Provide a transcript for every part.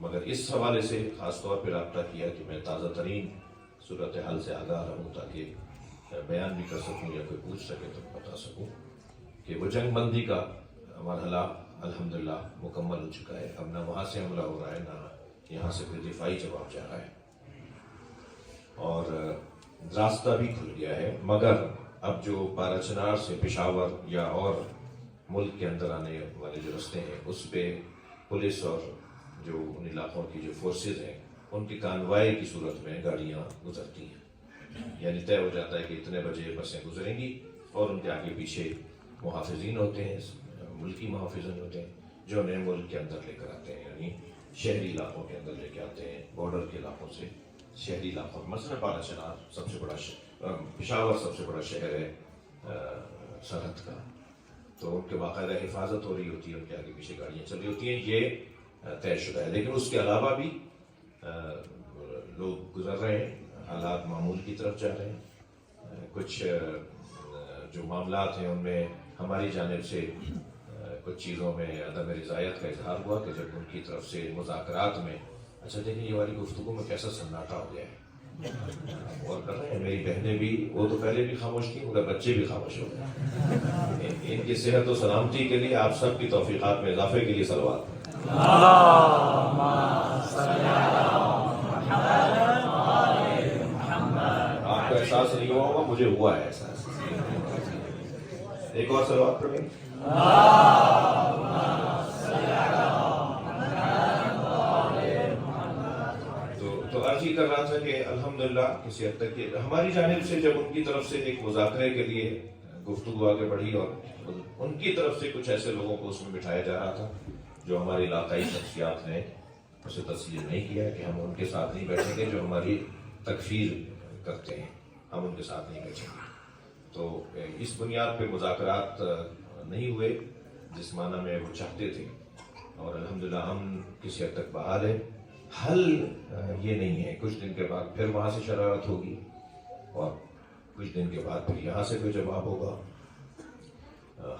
مگر اس حوالے سے خاص طور پہ رابطہ کیا کہ میں تازہ ترین صورتحال سے آگاہ رہوں تاکہ بیان بھی کر سکوں یا کوئی پوچھ سکے تو بتا سکوں کہ وہ جنگ بندی کا مرحلہ الحمدللہ مکمل ہو چکا ہے. اب نہ وہاں سے حملہ ہو رہا ہے نہ یہاں سے کوئی دفاعی جواب جا رہا ہے اور راستہ بھی کھل گیا ہے. مگر اب جو پارا چنار سے پشاور یا اور ملک کے اندر آنے والے جو رستے ہیں اس پہ پولیس اور جو ان علاقوں کی جو فورسز ہیں ان کی کانوائی کی صورت میں گاڑیاں گزرتی ہیں. یعنی طے ہو جاتا ہے کہ اتنے بجے بسیں گزریں گی اور ان کے آگے پیچھے محافظین ہوتے ہیں, ملکی محافظین ہوتے ہیں جو انہیں ملک کے اندر لے کر آتے ہیں, یعنی شہری علاقوں کے اندر لے کے آتے ہیں, بارڈر کے علاقوں سے شہری علاقوں. مثلا پارا چنار سب سے بڑا پشاور سب سے بڑا شہر ہے سرحد کا, تو ان کے باقاعدہ حفاظت ہو رہی ہوتی ہے, ان کے آگے پیچھے گاڑیاں چل رہی ہوتی ہیں, یہ طے شدہ ہے. لیکن اس کے علاوہ بھی لوگ گزر رہے ہیں, حالات معمول کی طرف جا رہے ہیں. کچھ جو معاملات ہیں ان میں ہماری جانب سے کچھ چیزوں میں عدم رضایت کا اظہار ہوا کہ جب ان کی طرف سے مذاکرات میں اچھا دیکھیں یہ والی گفتگو میں کیسا سناٹا ہو گیا ہے اور کر رہے ہیں. میری بہنیں بھی, وہ تو پہلے بھی خاموش تھیں مگر بچے بھی خاموش ہو گئے. ان کی صحت و سلامتی کے لیے آپ سب کی توفیقات میں اضافے کے لیے صلوات. آپ کو احساس نہیں ہوا ہوگا, مجھے ہوا ہے احساس. ایک اور صلوات پڑھیں. تو عرض ہی کر رہا تھا کہ الحمدللہ کسی حد تک ہماری جانب سے جب ان کی طرف سے ایک مذاکرے کے لیے گفتگو آگے بڑھی اور ان کی طرف سے کچھ ایسے لوگوں کو اس میں بٹھایا جا رہا تھا جو ہماری علاقائی شخصیات نے اسے تسلیم نہیں کیا کہ ہم ان کے ساتھ نہیں بیٹھیں گے جو ہماری تکفیر کرتے ہیں, ہم ان کے ساتھ نہیں بیٹھیں گے. تو اس بنیاد پہ مذاکرات نہیں ہوئے جس معنی میں وہ چاہتے تھے, اور الحمدللہ ہم کسی حد تک بحال ہے. حل یہ نہیں ہے کچھ دن کے بعد پھر وہاں سے شرارت ہوگی اور کچھ دن کے بعد پھر یہاں سے کوئی جواب ہوگا.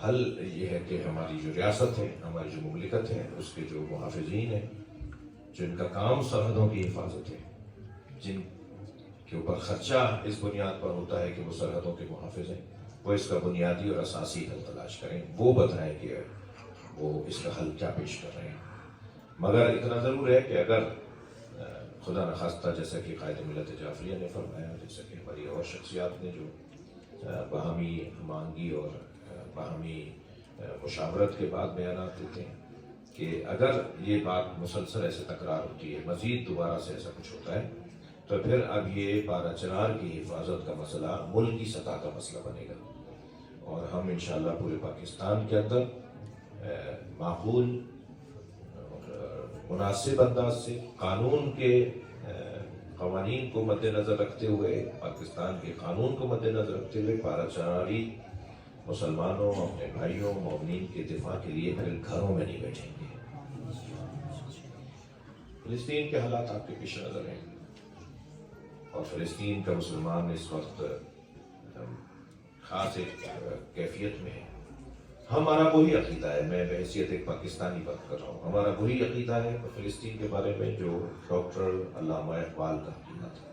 حل یہ ہے کہ ہماری جو ریاست ہے, ہماری جو مملکت ہے, اس کے جو محافظین ہیں جن کا کام سرحدوں کی حفاظت ہے, جن کے اوپر خرچہ اس بنیاد پر ہوتا ہے کہ وہ سرحدوں کے محافظ ہیں, وہ اس کا بنیادی اور اساسی حل تلاش کریں, وہ بتائیں کہ وہ اس کا حل کیا پیش کر رہے ہیں. مگر اتنا ضرور ہے کہ اگر خدا نخواستہ جیسا کہ قائد ملت جعفریہ نے فرمایا, جیسا کہ ہماری اور شخصیات نے جو باہمی ہمانگی اور باہمی مشاورت کے بعد بیانات دیتے ہیں کہ اگر یہ بات مسلسل ایسے تکرار ہوتی ہے, مزید دوبارہ سے ایسا کچھ ہوتا ہے, تو پھر اب یہ پارا چنار کی حفاظت کا مسئلہ ملکی سطح کا مسئلہ بنے گا. اور ہم انشاءاللہ پورے پاکستان کے اندر معقول مناسب انداز سے قانون کے قوانین کو مد نظر رکھتے ہوئے, پاکستان کے قانون کو مد نظر رکھتے ہوئے پارا چناری مسلمانوں, اپنے بھائیوں, مومنین کے دفاع کے لیے پھر گھروں میں نہیں بیٹھیں گے. فلسطین کے حالات آپ کے پیش نظر ہیں اور فلسطین کا مسلمان اس وقت خاص ایک کیفیت میں ہے. ہمارا وہی عقیدہ ہے, میں بحیثیت ایک پاکستانی بات کر رہا ہوں, ہمارا وہی عقیدہ ہے فلسطین کے بارے میں جو ڈاکٹر علامہ اقبال کا عقیدہ تھا.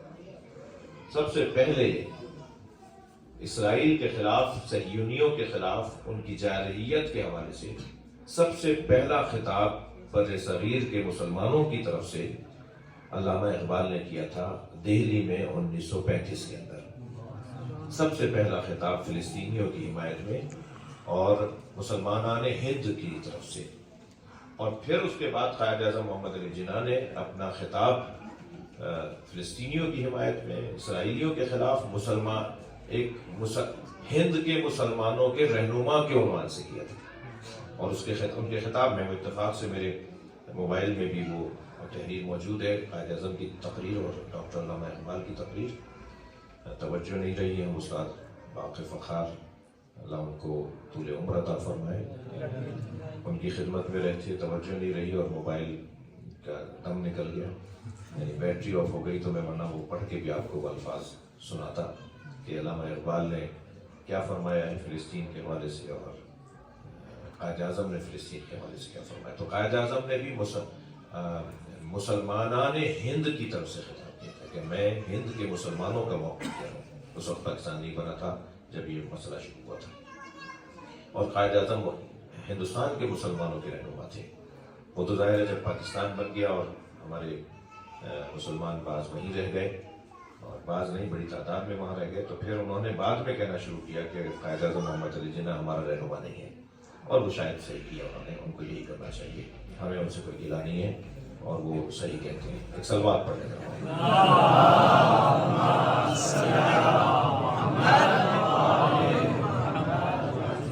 سب سے پہلے اسرائیل کے خلاف, صہیونیوں کے خلاف ان کی جارحیت کے حوالے سے سب سے پہلا خطاب بر صغیر کے مسلمانوں کی طرف سے علامہ اقبال نے کیا تھا دہلی میں 1935 کے اندر. سب سے پہلا خطاب فلسطینیوں کی حمایت میں اور مسلمانان ہند کی طرف سے. اور پھر اس کے بعد قائد اعظم محمد علی جناح نے اپنا خطاب فلسطینیوں کی حمایت میں, اسرائیلیوں کے خلاف ہند کے مسلمانوں کے رہنما کے عنوان سے کیا تھا. اور ان کے خطاب میں وہ اتفاق سے میرے موبائل میں بھی وہ تحریر موجود ہے, قائد اعظم کی تقریر اور ڈاکٹر علامہ اقبال کی تقریر. توجہ نہیں رہی ہے, استاد باقی فخار اللہ ان کو طول عمر عطا فرمائے, ان کی خدمت میں رہتے توجہ نہیں رہی اور موبائل کا دم نکل گیا, یعنی بیٹری آف ہو گئی. تو میں ورنہ وہ پڑھ کے بھی آپ کو وہ الفاظ سناتا کہ علامہ اقبال نے کیا فرمایا ہے فلسطین کے حوالے سے اور قائد اعظم نے فلسطین کے حوالے سے کیا فرمایا. تو قائد اعظم نے بھی مسلمانان ہند کی طرف سے خطاب کیا تھا کہ میں ہند کے مسلمانوں کا موقف کیا ہوں. اس وقت پاکستان نہیں بنا تھا جب یہ مسئلہ شروع ہوا تھا, اور قائد اعظم ہندوستان کے مسلمانوں کے رہنما تھے. وہ تو ظاہر ہے جب پاکستان بن گیا اور ہمارے مسلمان بعض وہیں رہ گئے اور بعض نہیں, بڑی تعداد میں وہاں رہ گئے, تو پھر انہوں نے بعد میں کہنا شروع کیا کہ قائد اعظم محمد علی جناح ہمارا رہنما نہیں ہے. اور وہ شاید صحیح کیا انہوں نے, ان کو یہی کرنا چاہیے, ہمیں ان سے کوئی گلہ نہیں ہے, اور وہ صحیح کہتے ہیں. ایک سلوات پڑھ لینا.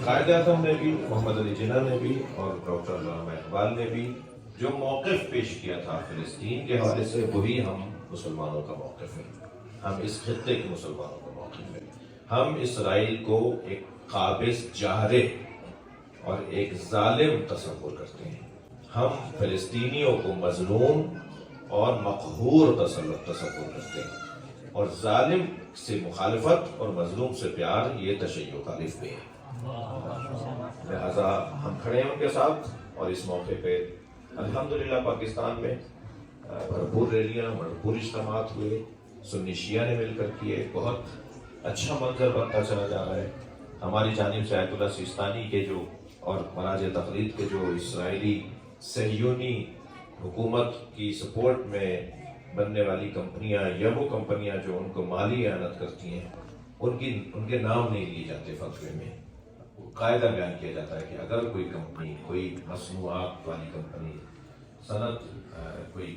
قائد اعظم نے بھی, محمد علی جناح نے بھی, اور ڈاکٹر علامہ اقبال نے بھی جو موقف پیش کیا تھا فلسطین کے حوالے سے, وہی ہم مسلمانوں کا موقف ہے. ہم اس خطے کے مسلمانوں کا موقف ہے. ہم اسرائیل کو ایک قابض جارح اور ایک ظالم تصور کرتے ہیں. ہم فلسطینیوں کو مظلوم اور مقہور تصور کرتے ہیں, اور ظالم سے مخالفت اور مظلوم سے پیار یہ تشیع کا الف بے ہے. لہذا ہم کھڑے ہیں ان کے ساتھ, اور اس موقع پہ الحمدللہ پاکستان میں بھرپور ریلیاں, بھرپور اجتماعات ہوئے, سنی شیعہ نے مل کر کیے. بہت اچھا منظر بنتا چلا جا رہا ہے. ہماری جانب سے آیت اللہ سیستانی کے جو اور مراجع تقلید کے جو اسرائیلی صہیونی حکومت کی سپورٹ میں بننے والی کمپنیاں, یا وہ کمپنیاں جو ان کو مالی اعانت کرتی ہیں, ان کے نام نہیں لیے جاتے فتوے میں. قاعدہ بیان کیا جاتا ہے کہ اگر کوئی کمپنی, کوئی مصنوعات والی کمپنی,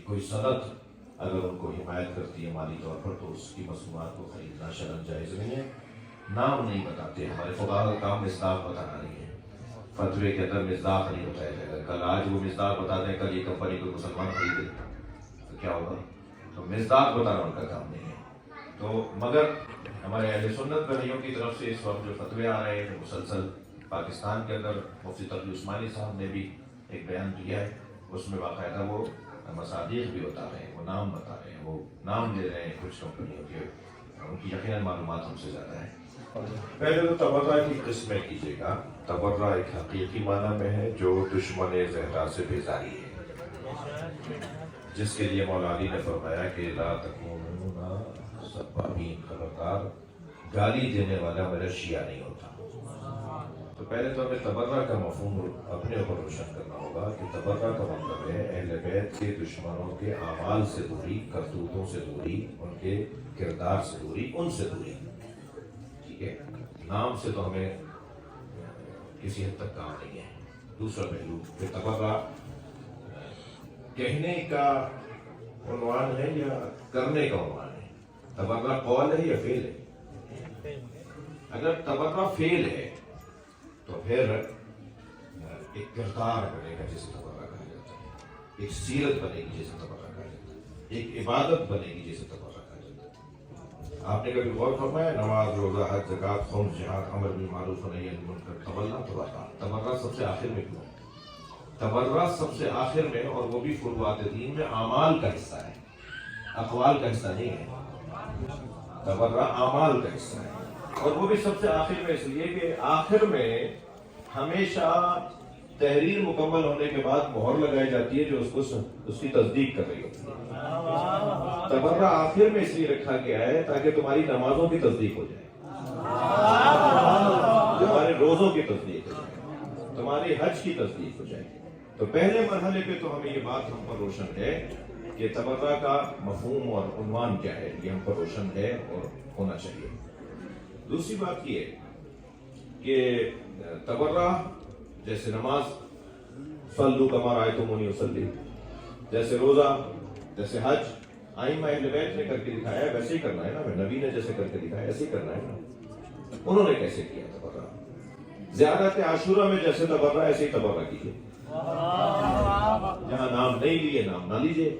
کوئی صنعت اگر ان کو حمایت کرتی ہے مالی طور پر, تو اس کی مصنوعات کو خریدنا شرعاً جائز نہیں ہے. نام نہیں بتاتے. ہمارے فقہاء کا کام مصداق بتانا نہیں ہے. فتوے کے اندر مصداق نہیں بتایا جائے گا. کل آج وہ مصداق بتا دیں, کل یہ کمپنی کوئی مسلمان خریدے تو کیا ہوگا؟ تو مصداق بتانا ان کا کام نہیں ہے. تو مگر ہمارے اہل سنت بھائیوں کی طرف سے اس وقت جو فتوے آ رہے ہیں مسلسل پاکستان کے اندر, مفتی تقی عثمانی صاحب نے بھی ایک بیان دیا ہے, اس میں باقاعدہ وہ مصادیق بھی بتا رہے ہیں, وہ نام بتا رہے ہیں, وہ نام دے رہے ہیں کچھ کمپنیوں کے, ان کی یقیناً معلومات ہم سے زیادہ ہیں. پہلے تو تبرہ کی قسمیں کیجیے گا. تبرہ ایک حقیقی معنی میں ہے جو دشمن زہرا سے بیزاری ہے, جس کے لیے مولا علی نے فرمایا کہ لا تکونوا سبابین, خبردار گالی دینے والا میرا شیعہ نہیں ہوتا. تو پہلے تو ہمیں تبرہ کا مفہوم اپنے اوپر روشن کرنا ہوگا کہ تبرہ کا مطلب ہے اہل بیت کے دشمنوں کے اعمال سے دوری, کرتوتوں سے دوری, ان کے کردار سے دوری, ان سے دوری. ٹھیک ہے, نام سے تو ہمیں کسی حد تک کام نہیں ہے. دوسرا پہلو کہ تبرہ کہنے کا عنوان ہے یا کرنے کا عنوان ہے؟ تبرہ قول ہے یا فعل ہے؟ اگر تبرہ فعل ہے تو پھر ایک کردار بنے گا جسے تبرہ کہا جاتا ہے, ایک سیرت بنے گی جسے تبرہ کہا جاتا ہے, ایک عبادت بنے گی جسے تبرہ کہا جاتا ہے. آپ نے کبھی غور فرمایا, نماز, روزہ, حج, زکوٰۃ, خمس, جہاد, امر بالمعروف و نہی عن المنکر, تبرہ سب سے آخر میں کیوں؟ تبرہ سب سے آخر میں, اور وہ بھی فروعات دین میں اعمال کا حصہ ہے, اقوال کا حصہ نہیں ہے. تبرہ اعمال کا حصہ ہے, اور وہ بھی سب سے آخر میں اس لیے کہ آخر میں ہمیشہ تحریر مکمل ہونے کے بعد مہر لگائی جاتی ہے جو اس کی تصدیق کر رہی ہوتی ہے. تبرہ آخر میں اس لیے رکھا گیا ہے تاکہ تمہاری نمازوں کی تصدیق ہو جائے, تمہارے روزوں کی تصدیق ہو جائے, تمہاری حج کی تصدیق ہو جائے. تو پہلے مرحلے پہ تو ہمیں یہ بات ہم پر روشن ہے کہ تبرہ کا مفہوم اور عنوان کیا ہے, یہ ہم پر روشن ہے اور ہونا چاہیے. دوسری بات یہ ہے کہ تبرہ جیسے نماز, صلو کما رأیتمونی اصلی, جیسے روزہ, جیسے حج, ائمہ اہل بیت نے کر کے دکھایا ہے ویسے ہی کرنا ہے نا. نبی نے جیسے کر کے دکھایا ایسے ہی کرنا ہے نا. انہوں نے کیسے کیا تبرہ؟ زیارت عاشورہ میں جیسے تبرہ ایسے ہی تبرہ کیجیے. جہاں نام نہیں لیے نام نہ لیجیے,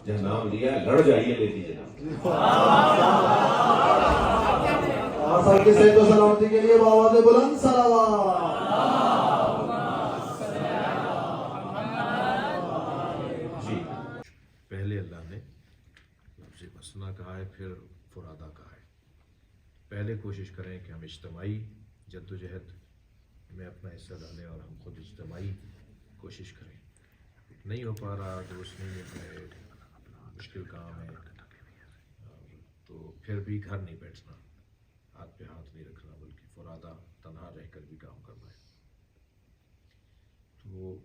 جہاں نام لیا لڑ جائیے, لے دیجیے نام. آسان کی صحت و سلامتی کے لیے بآواز بلند صلوات. جی, پہلے اللہ نے لفظ مسنا کہا ہے, پھر فرادہ کہا ہے. پہلے کوشش کریں کہ ہم اجتماعی جدوجہد میں اپنا حصہ ڈالیں اور ہم خود اجتماعی کوشش کریں. نہیں ہو پا رہا, دوست نہیں مل رہے, مشکل کام ہے تو پھر بھی گھر نہیں بیٹھنا، ہاتھ پہ ہاتھ نہیں رکھنا، بلکہ فرادہ تنہا رہ کر بھی کام کرنا ہے۔ تو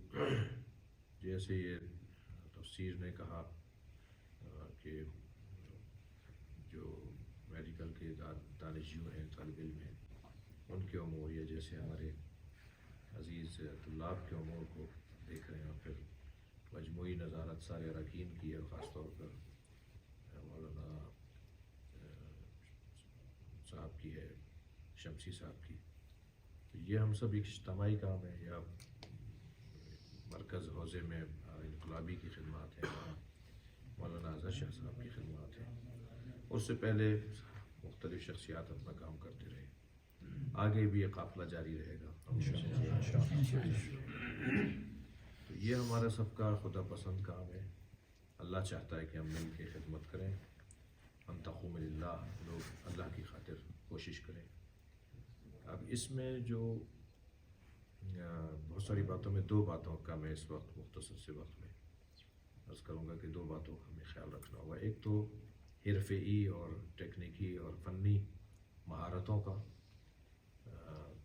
جیسے یہ تفسیر نے کہا کہ جو میڈیکل کے دانشجو ہیں، طالب علم ہیں، ان کے امور، یا جیسے ہمارے عزیز طلاب کے امور کو دیکھ رہے ہیں، اور پھر مجموعی نظارت سارے اراکین کی ہے، خاص طور پر مولانا صاحب کی ہے، شمسی صاحب کی، تو یہ ہم سب ایک اجتماعی کام ہے۔ یا مرکز حوزے میں انقلابی کی خدمات ہیں، مولانا اظہر شاہ صاحب کی خدمات ہیں، اس سے پہلے مختلف شخصیات اپنا کام کرتے رہے، آگے بھی یہ قافلہ جاری رہے گا۔ تو یہ ہمارا سب کا خدا پسند کام ہے۔ اللہ چاہتا ہے کہ ہم مل کے خدمت کریں، ان تقوم للہ، لوگ اللہ کی خاطر کوشش کریں۔ اب اس میں جو بہت ساری باتوں میں، دو باتوں کا میں اس وقت مختصر سے وقت میں عرض کروں گا کہ دو باتوں کا ہمیں خیال رکھنا ہوگا۔ ایک تو حرفی اور ٹیکنیکی اور فنی مہارتوں کا،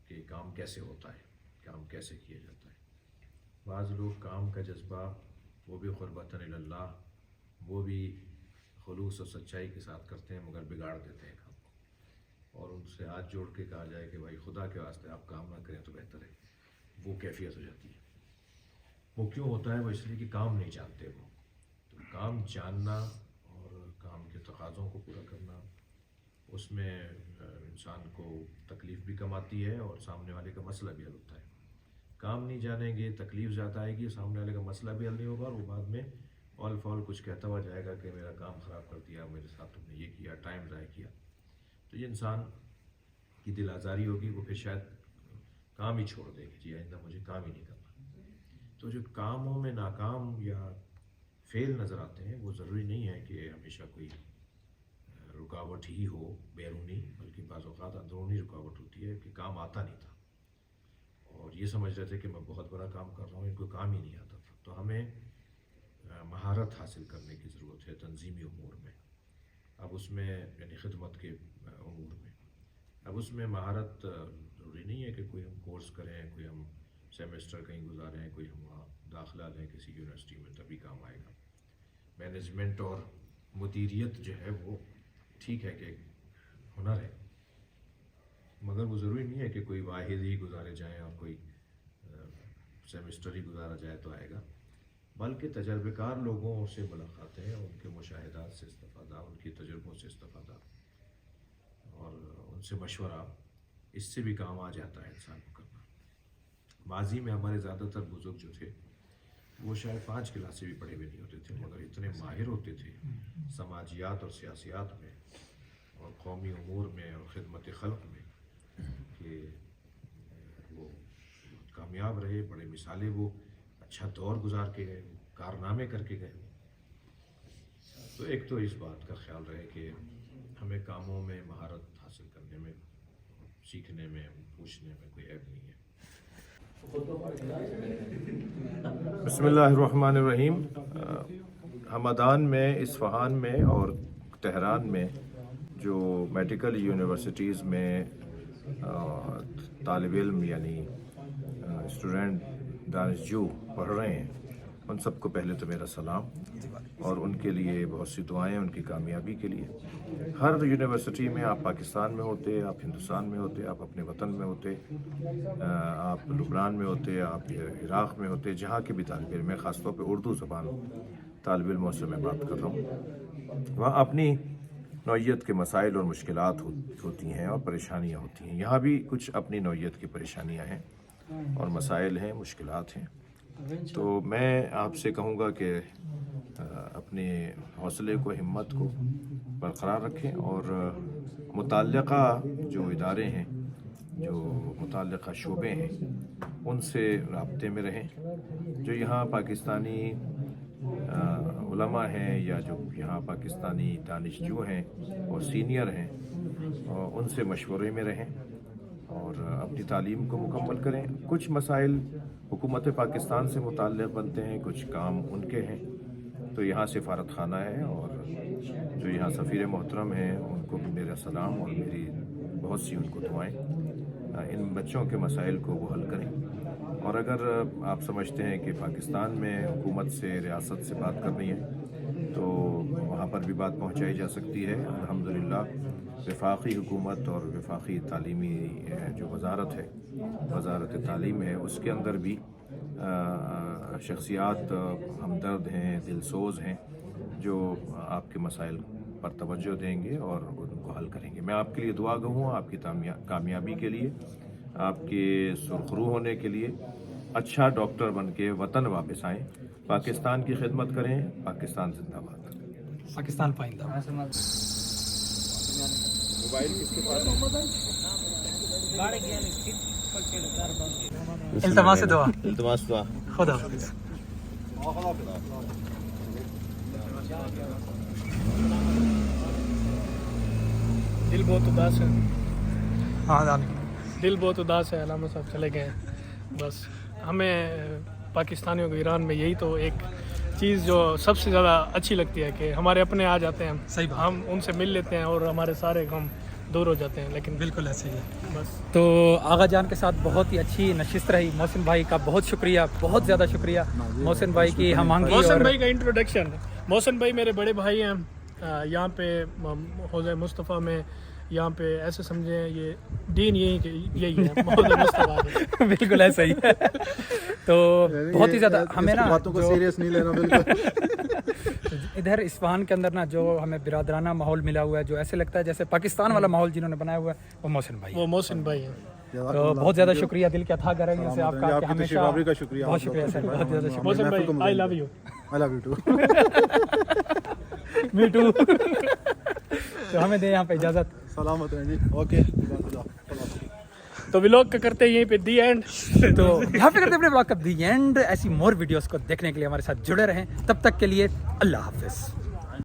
کہ کام کیسے ہوتا ہے، کام کیسے کیا جاتا ہے۔ بعض لوگ کام کا جذبہ، وہ بھی قربتاً اللہ، وہ بھی خلوص اور سچائی کے ساتھ کرتے ہیں، مگر بگاڑ دیتے ہیں کام کو، اور ان سے ہاتھ جوڑ کے کہا جائے کہ بھائی خدا کے واسطے آپ کام نہ کریں تو بہتر ہے، وہ کیفیت ہو جاتی ہے۔ وہ کیوں ہوتا ہے؟ وہ اس لیے کہ کام نہیں جانتے وہ۔ تو کام جاننا اور کام کے تقاضوں کو پورا کرنا، اس میں انسان کو تکلیف بھی کم آتی ہے اور سامنے والے کا مسئلہ بھی حل ہوتا ہے۔ کام نہیں جانیں گے، تکلیف زیادہ آئے گی، سامنے والے کا مسئلہ بھی حل نہیں ہوگا، اور وہ بعد میں اول فول کچھ کہتا ہوا جائے گا کہ میرا کام خراب کر دیا، میرے ساتھ تم نے یہ کیا، ٹائم ضائع کیا۔ تو یہ انسان کی دل آزاری ہوگی، وہ پھر شاید کام ہی چھوڑ دے گی، جی آئندہ مجھے کام ہی نہیں کرنا۔ تو جو کاموں میں ناکام یا فیل نظر آتے ہیں، وہ ضروری نہیں ہے کہ ہمیشہ کوئی رکاوٹ ہی ہو بیرونی، بلکہ بعض اوقات اندرونی رکاوٹ ہوتی ہے کہ کام آتا نہیں تھا، اور یہ سمجھ رہے تھے کہ میں بہت بڑا کام کر رہا ہوں، ان کو کام ہی نہیں آتا تھا۔ تو ہمیں مہارت حاصل کرنے کی ضرورت ہے تنظیمی امور میں، اب اس میں یعنی خدمت کے امور میں۔ اب اس میں مہارت ضروری نہیں ہے کہ کوئی ہم کورس کریں، کوئی ہم سیمسٹر کہیں گزاریں، کوئی ہم وہاں داخلہ لیں کسی یونیورسٹی میں، تبھی کام آئے گا۔ مینجمنٹ اور مدیریت جو ہے وہ ٹھیک ہے کہ ہنر ہے، مگر وہ ضروری نہیں ہے کہ کوئی واحد ہی گزارے جائیں اور کوئی سیمسٹر ہی گزارا جائے تو آئے گا، بلکہ تجربہ کار لوگوں سے ملاقاتیں، ان کے مشاہدات سے استفادہ، ان کی تجربوں سے استفادہ اور ان سے مشورہ، اس سے بھی کام آ جاتا ہے انسان کو کرنا۔ ماضی میں ہمارے زیادہ تر بزرگ جو تھے، وہ شاید 5 کلاسیں بھی پڑھے ہوئے نہیں ہوتے تھے، مگر اتنے ماہر ہوتے تھے سماجیات اور سیاسیات میں اور قومی امور میں اور خدمت خلق میں، کہ وہ کامیاب رہے، بڑے مثالیں، وہ اچھا دور گزار کے گئے، کارنامے کر کے گئے۔ تو ایک تو اس بات کا خیال رہے کہ ہمیں کاموں میں مہارت حاصل کرنے میں، سیکھنے میں، پوچھنے میں کوئی عیب نہیں ہے۔ بسم اللہ الرحمن الرحیم۔ ہمدان میں، اصفہان میں اور تہران میں جو میڈیکل یونیورسٹیز میں طالب علم یعنی اسٹوڈنٹ دانشجو پڑھ رہے ہیں، ان سب کو پہلے تو میرا سلام، اور ان کے لیے بہت سی دعائیں ان کی کامیابی کے لیے۔ ہر یونیورسٹی میں، آپ پاکستان میں ہوتے، آپ ہندوستان میں ہوتے، آپ اپنے وطن میں ہوتے، آپ لبنان میں ہوتے، آپ عراق میں ہوتے، جہاں کے بھی طالب علم، میں خاص طور پہ اردو زبان طالب علموں سے میں بات کر رہا ہوں، وہاں اپنی نوعیت کے مسائل اور مشکلات ہوتی ہیں اور پریشانیاں ہوتی ہیں۔ یہاں بھی کچھ اپنی نوعیت کی پریشانیاں ہیں اور مسائل ہیں، مشکلات ہیں۔ تو میں آپ سے کہوں گا کہ اپنے حوصلے کو، ہمت کو برقرار رکھیں، اور متعلقہ جو ادارے ہیں، جو متعلقہ شعبے ہیں، ان سے رابطے میں رہیں۔ جو یہاں پاکستانی علماء ہیں یا جو یہاں پاکستانی دانشجو ہیں اور سینئر ہیں، ان سے مشورے میں رہیں اور اپنی تعلیم کو مکمل کریں۔ کچھ مسائل حکومت پاکستان سے متعلق بنتے ہیں، کچھ کام ان کے ہیں، تو یہاں سفارت خانہ ہے اور جو یہاں سفیر محترم ہیں ان کو بھی میرا سلام اور میری بہت سی ان کو دعائیں. ان بچوں کے مسائل کو وہ حل کریں. اور اگر آپ سمجھتے ہیں کہ پاکستان میں حکومت سے ریاست سے بات کرنی ہے تو وہاں پر بھی بات پہنچائی جا سکتی ہے. الحمدللہ وفاقی حکومت اور وفاقی تعلیمی جو وزارت ہے، وزارت تعلیم ہے، اس کے اندر بھی شخصیات ہمدرد ہیں، دلسوز ہیں، جو آپ کے مسائل پر توجہ دیں گے اور ان کو حل کریں گے. میں آپ کے لیے دعا گو ہوں، آپ کی کامیابی کے لیے، آپ کے سرخرو ہونے کے لیے. اچھا ڈاکٹر بن کے وطن واپس آئیں، پاکستان کی خدمت کریں. پاکستان زندہ باد. پاکستان پائندہ. التماس دعا. التماس دعا. خدا حافظ. دل بہت اداس ہے. ہاں جان. دل بہت اداس ہے. علامہ صاحب چلے گئے ہیں. بس ہمیں پاکستانیوں کو ایران میں یہی تو ایک چیز جو سب سے زیادہ اچھی لگتی ہے کہ ہمارے اپنے آ جاتے ہیں. صحیح بات. ہم ان سے مل لیتے ہیں اور ہمارے سارے غم دور ہو جاتے ہیں. لیکن بالکل ایسے ہی ہے. بس تو آغا جان کے ساتھ بہت ہی اچھی نشست رہی. محسن بھائی کا بہت شکریہ، بہت زیادہ شکریہ. محسن بھائی کی ہم آہنگی محسن اور بھائی کا انٹروڈکشن. محسن بھائی میرے بڑے بھائی ہیں. یہاں پہ حوضہ مصطفیٰ میں یہاں پہ ایسے سمجھیں یہ دین یہی ہے. حوضہ مصطفیٰ میں. بالکل ایسا ہی ہے. تو بہت ہی زیادہ ہمیں نا باتوں کو سیریس نہیں لینا. بالکل ادھر اصفہان کے اندر نا جو ہمیں برادرانہ ماحول ملا ہوا ہے، جو ایسے لگتا ہے جیسے پاکستان والا ماحول جنہوں نے بنایا ہوا ہے، وہ محسن بھائی. وہ محسن بھائی ہیں. تو بہت زیادہ شکریہ دل کے عطا کریں گے سے آپ کا. آپ کی تشریف آوری کا شکریہ. بہت شکریہ سر. بہت زیادہ شکریہ. محسن بھائی I love you. I love you too. Me too. تو ہمیں دیں یہاں پہ اجازت. سلامت رہیں جی. اوکے. تو ولاگ کا کرتے ہیں یہیں پہ دی اینڈ. تو یہاں پہ کرتے اپنے بلاگ کا دی اینڈ. ایسی مور ویڈیوز کو دیکھنے کے لیے ہمارے ساتھ جڑے رہیں. تب تک کے لیے اللہ حافظ.